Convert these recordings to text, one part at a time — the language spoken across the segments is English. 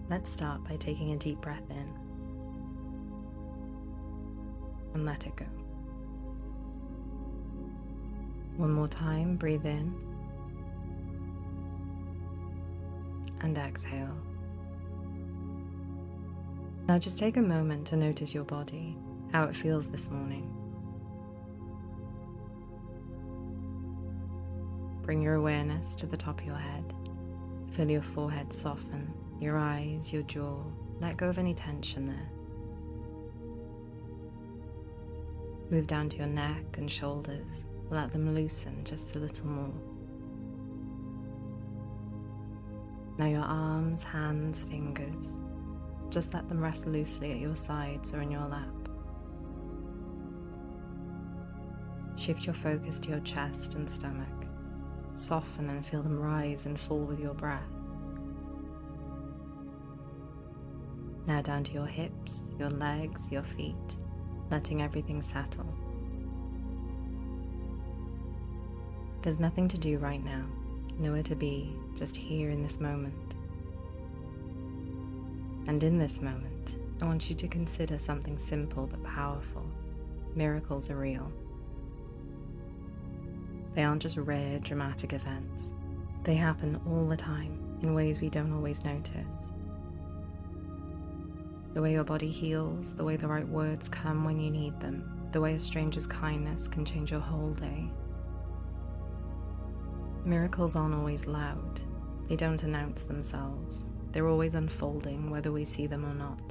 Let's start by taking a deep breath in and let it go. One more time, breathe in and exhale. Now just take a moment to notice your body, how it feels this morning. Bring your awareness to the top of your head. Feel your forehead soften, your eyes, your jaw. Let go of any tension there. Move down to your neck and shoulders. Let them loosen just a little more. Now your arms, hands, fingers. Just let them rest loosely at your sides or in your lap. Shift your focus to your chest and stomach. Soften and feel them rise and fall with your breath. Now down to your hips, your legs, your feet, letting everything settle. There's nothing to do right now, nowhere to be, just here in this moment. And in this moment, I want you to consider something simple but powerful. Miracles are real. They aren't just rare, dramatic events. They happen all the time in ways we don't always notice. The way your body heals, the way the right words come when you need them, the way a stranger's kindness can change your whole day. Miracles aren't always loud. They don't announce themselves. They're always unfolding, whether we see them or not.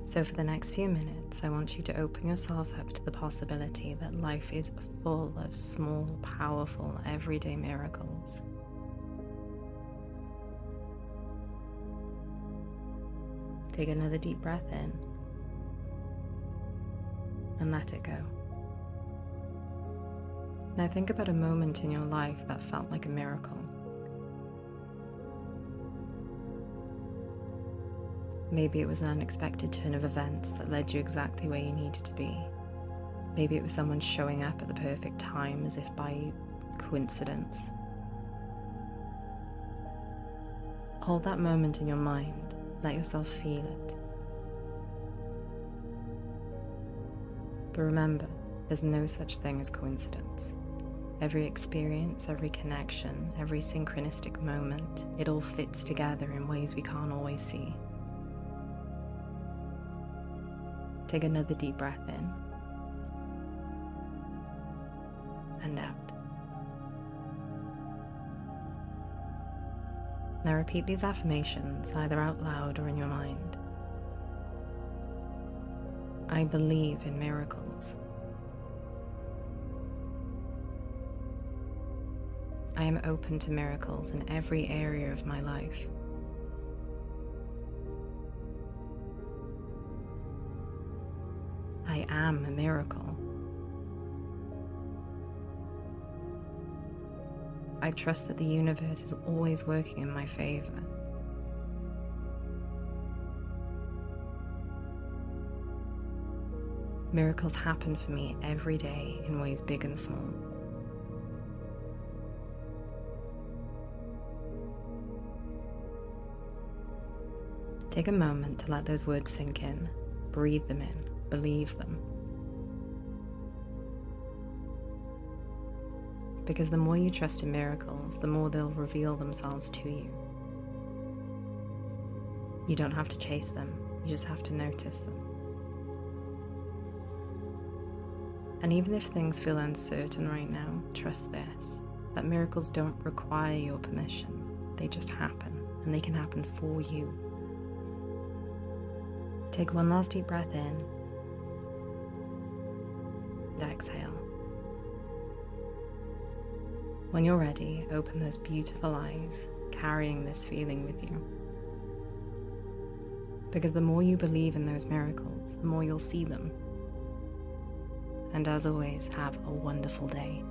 So for the next few minutes, I want you to open yourself up to the possibility that life is full of small, powerful, everyday miracles. Take another deep breath in and let it go. Now think about a moment in your life that felt like a miracle. Maybe it was an unexpected turn of events that led you exactly where you needed to be. Maybe it was someone showing up at the perfect time as if by coincidence. Hold that moment in your mind. Let yourself feel it. But remember, there's no such thing as coincidence. Every experience, every connection, every synchronistic moment, it all fits together in ways we can't always see. Take another deep breath in and out. Now repeat these affirmations either out loud or in your mind. I believe in miracles. I am open to miracles in every area of my life. I am a miracle. I trust that the universe is always working in my favor. Miracles happen for me every day in ways big and small. Take a moment to let those words sink in, breathe them in, believe them. Because the more you trust in miracles, the more they'll reveal themselves to you. You don't have to chase them, you just have to notice them. And even if things feel uncertain right now, trust this, that miracles don't require your permission. They just happen, and they can happen for you. Take one last deep breath in and exhale. When you're ready, open those beautiful eyes, carrying this feeling with you. Because the more you believe in those miracles, the more you'll see them. And as always, have a wonderful day.